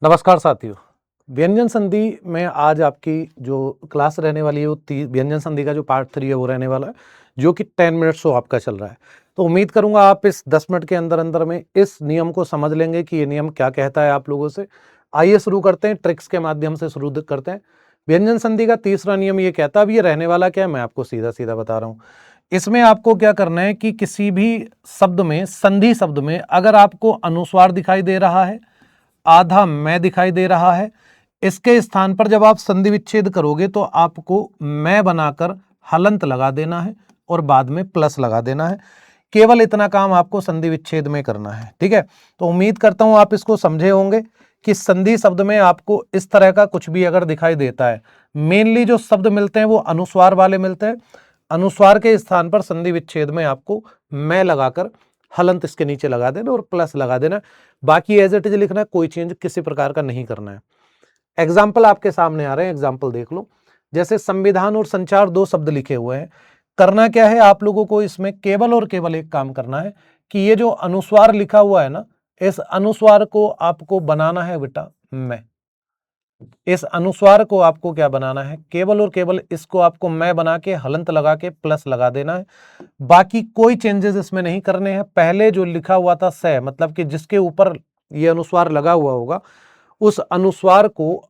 नमस्कार साथियों। व्यंजन संधि में आज आपकी जो क्लास रहने वाली है वो व्यंजन संधि का जो पार्ट 3 है वो रहने वाला है, जो कि 10 मिनट्स शो आपका चल रहा है। तो उम्मीद करूंगा आप इस 10 मिनट के अंदर अंदर में इस नियम को समझ लेंगे कि ये नियम क्या कहता है आप लोगों से। आइए शुरू करते हैं, ट्रिक्स के माध्यम से शुरू करते हैं। व्यंजन संधि का तीसरा नियम ये कहता है, अब ये रहने वाला क्या है मैं आपको सीधा सीधा बता रहा हूँ। इसमें आपको क्या करना है कि किसी भी शब्द में, संधि शब्द में अगर आपको अनुस्वार दिखाई दे रहा है, आधा मैं दिखाई दे रहा है, इसके स्थान पर जब आप संधि विच्छेद करोगे तो आपको मैं बनाकर हलंत लगा देना है और बाद में प्लस लगा देना है। केवल इतना काम आपको संधि विच्छेद में करना है, ठीक है। तो उम्मीद करता हूं आप इसको समझे होंगे कि संधि शब्द में आपको इस तरह का कुछ भी अगर दिखाई देता है, मेनली जो शब्द मिलते हैं वो अनुस्वार वाले मिलते हैं। अनुस्वार के स्थान पर संधि विच्छेद में आपको मैं लगाकर हलंत इसके नीचे लगा देना और प्लस लगा देना। बाकी एज इट इज लिखना है, कोई चेंज किसी प्रकार का नहीं करना है। एग्जाम्पल आपके सामने आ रहे हैं, एग्जाम्पल देख लो। जैसे संविधान और संचार दो शब्द लिखे हुए हैं। करना क्या है आप लोगों को, इसमें केवल और केवल एक काम करना है कि ये जो अनुस्वार लिखा हुआ है ना, इस अनुस्वार को आपको बनाना है बेटा मैं। इस अनुस्वार को आपको क्या बनाना है, केवल और केवल इसको आपको मैं बना के हलंत लगा के प्लस लगा देना है। बाकी कोई चेंजेस इसमें नहीं करने हैं। पहले जो लिखा हुआ था स, मतलब कि जिसके ऊपर ये अनुस्वार लगा हुआ होगा, उस अनुस्वार को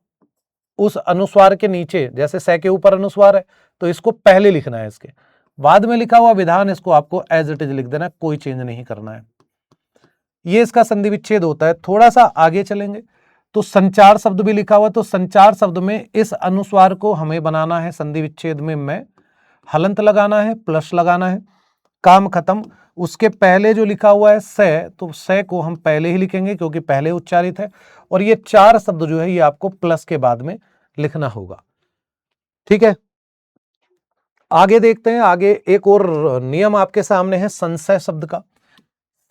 उस अनुस्वार के नीचे, जैसे स के ऊपर अनुस्वार है तो इसको पहले लिखना है, इसके बाद में लिखा हुआ विधान इसको आपको एज इट इज लिख देना है, कोई चेंज नहीं करना है। ये इसका संधि विच्छेद होता है। थोड़ा सा आगे चलेंगे तो संचार शब्द भी लिखा हुआ, तो संचार शब्द में इस अनुस्वार को हमें बनाना है संधि विच्छेद में मैं, हलंत लगाना है, प्लस लगाना है, काम खत्म। उसके पहले जो लिखा हुआ है स, तो स को हम पहले ही लिखेंगे क्योंकि पहले उच्चारित है, और ये चार शब्द जो है ये आपको प्लस के बाद में लिखना होगा, ठीक है। आगे देखते हैं। आगे एक और नियम आपके सामने है संशय शब्द का।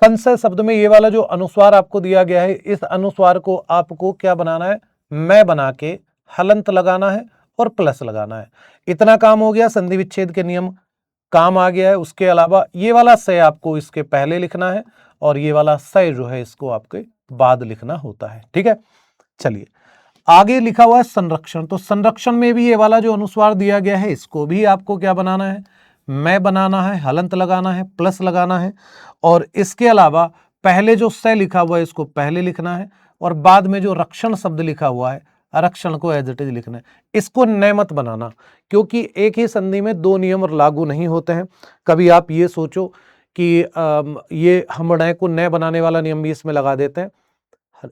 संशय शब्द में ये वाला जो अनुस्वार आपको दिया गया है, इस अनुस्वार को आपको क्या बनाना है, मैं बना के हलंत लगाना है और प्लस लगाना है। इतना काम हो गया, संधि विच्छेद के नियम काम आ गया है। उसके अलावा ये वाला स आपको इसके पहले लिखना है और ये वाला स जो है इसको आपके बाद लिखना होता है, ठीक है। चलिए आगे लिखा हुआ है संरक्षण। तो संरक्षण में भी ये वाला जो अनुस्वार दिया गया है इसको भी आपको क्या बनाना है, मैं बनाना है, हलंत लगाना है, प्लस लगाना है, और इसके अलावा पहले जो स लिखा हुआ है इसको पहले लिखना है और बाद में जो रक्षण शब्द लिखा हुआ है, आरक्षण को एज इट इज लिखना है। इसको न मत बनाना, क्योंकि एक ही संधि में दो नियम लागू नहीं होते हैं। कभी आप ये सोचो कि ये हम न को न बनाने वाला नियम भी इसमें लगा देते हैं,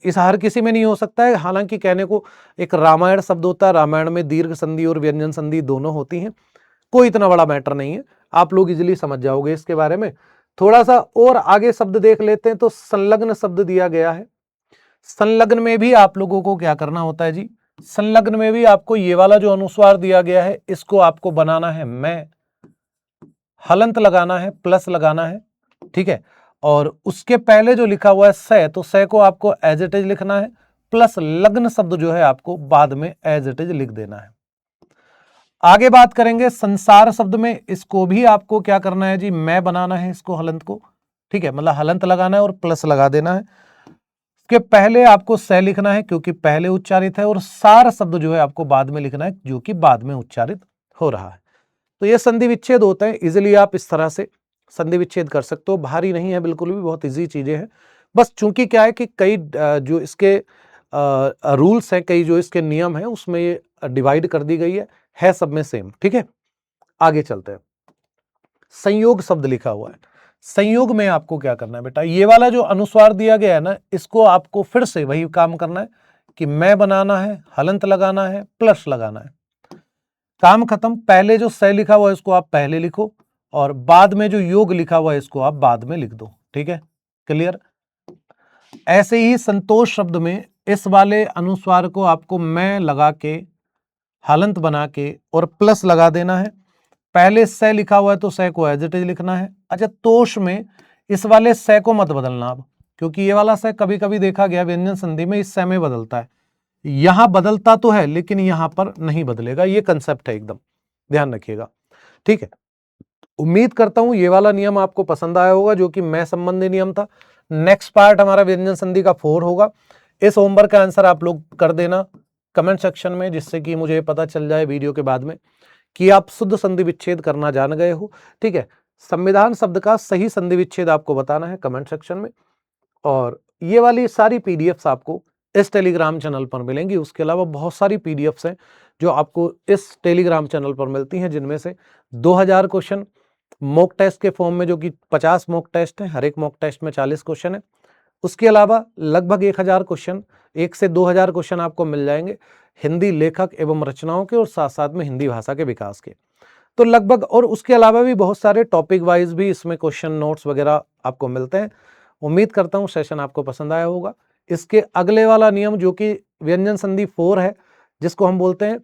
इस हर किसी में नहीं हो सकता है। हालांकि कहने को एक रामायण शब्द होता है, रामायण में दीर्घ संधि और व्यंजन संधि दोनों होती हैं, कोई इतना बड़ा मैटर नहीं है, आप लोग इजीली समझ जाओगे इसके बारे में। थोड़ा सा और आगे शब्द देख लेते हैं। तो संलग्न शब्द दिया गया है। संलग्न में भी आप लोगों को क्या करना होता है जी, संलग्न में भी आपको ये वाला जो अनुस्वार दिया गया है इसको आपको बनाना है मैं, हलंत लगाना है, प्लस लगाना है, ठीक है। और उसके पहले जो लिखा हुआ है स, तो स को आपको एज इट इज लिखना है, प्लस लग्न शब्द जो है आपको बाद में एज इट इज लिख देना है। आगे बात करेंगे संसार शब्द में, इसको भी आपको क्या करना है जी, मैं बनाना है इसको हलंत को, ठीक है, मतलब हलंत लगाना है और प्लस लगा देना है। इसके पहले आपको स लिखना है क्योंकि पहले उच्चारित है, और सार शब्द जो है आपको बाद में लिखना है जो कि बाद में उच्चारित हो रहा है। तो ये संधि विच्छेद होता है। इजिली आप इस तरह से संधि विच्छेद कर सकते हो, भारी नहीं है बिल्कुल भी, बहुत इजी चीजें हैं। बस चूंकि क्या है कि कई जो इसके रूल्स हैं, कई जो इसके नियम हैं उसमें ये डिवाइड कर दी गई है सब में सेम, ठीक है। आगे चलते हैं। संयोग शब्द लिखा हुआ है। संयोग में आपको क्या करना है बेटा, ये वाला जो अनुस्वार दिया गया है ना, इसको आपको फिर से वही काम करना है कि मैं बनाना है, हलंत लगाना है, प्लस लगाना है, काम खत्म। पहले जो स लिखा हुआ है इसको आप पहले लिखो और बाद में जो योग लिखा हुआ है इसको आप बाद में लिख दो, ठीक है, क्लियर। ऐसे ही संतोष शब्द में इस वाले अनुस्वार को आपको मैं लगा के, हलंत बना के और प्लस लगा देना है। पहले स लिखा हुआ है तो स को एज इट इज लिखना है। अच्छा, तोष में इस वाले स को मत बदलना अब, क्योंकि ये वाला स कभी कभी देखा गया व्यंजन संधि में इस स में बदलता है। यहां बदलता तो है लेकिन यहां पर नहीं बदलेगा, ये कंसेप्ट है, एकदम ध्यान रखिएगा, ठीक है। उम्मीद करता हूं ये वाला नियम आपको पसंद आया होगा, जो कि मैं संबंधी नियम था। नेक्स्ट पार्ट हमारा व्यंजन संधि का 4 होगा। इस होमवर्क का आंसर आप लोग कर देना कमेंट सेक्शन में, जिससे कि मुझे पता चल जाए वीडियो के बाद में कि आप शुद्ध संधि विच्छेद करना जान गए हो। ठीक है, संविधान शब्द का सही संधि विच्छेद आपको बताना है कमेंट सेक्शन में। और ये वाली सारी पीडीएफ्स आपको इस टेलीग्राम चैनल पर मिलेंगी। उसके अलावा बहुत सारी पीडीएफ्स हैं जो आपको इस टेलीग्राम चैनल पर मिलती हैं, जिनमें से 2000 क्वेश्चन मॉक टेस्ट के फॉर्म में, जो कि 50 मॉक टेस्ट हैं, हर एक मॉक टेस्ट में 40 क्वेश्चन है। उसके अलावा लगभग 1000 क्वेश्चन, 1 से 2000 क्वेश्चन आपको मिल जाएंगे हिंदी लेखक एवं रचनाओं के और साथ साथ में हिंदी भाषा के विकास के। तो लगभग, और उसके अलावा भी बहुत सारे टॉपिक वाइज भी इसमें क्वेश्चन नोट्स वगैरह आपको मिलते हैं। उम्मीद करता हूं सेशन आपको पसंद आया होगा। इसके अगले वाला नियम जो कि व्यंजन संधि 4 है, जिसको हम बोलते हैं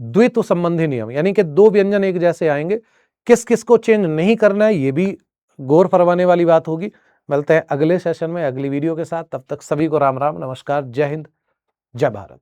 द्वित्व संबंधी नियम, यानी कि दो व्यंजन एक जैसे आएंगे, किस किस को चेंज नहीं करना है, ये भी गौर फरमाने वाली बात होगी। मिलते हैं अगले सेशन में अगली वीडियो के साथ। तब तक सभी को राम राम, नमस्कार, जय हिंद, जय भारत।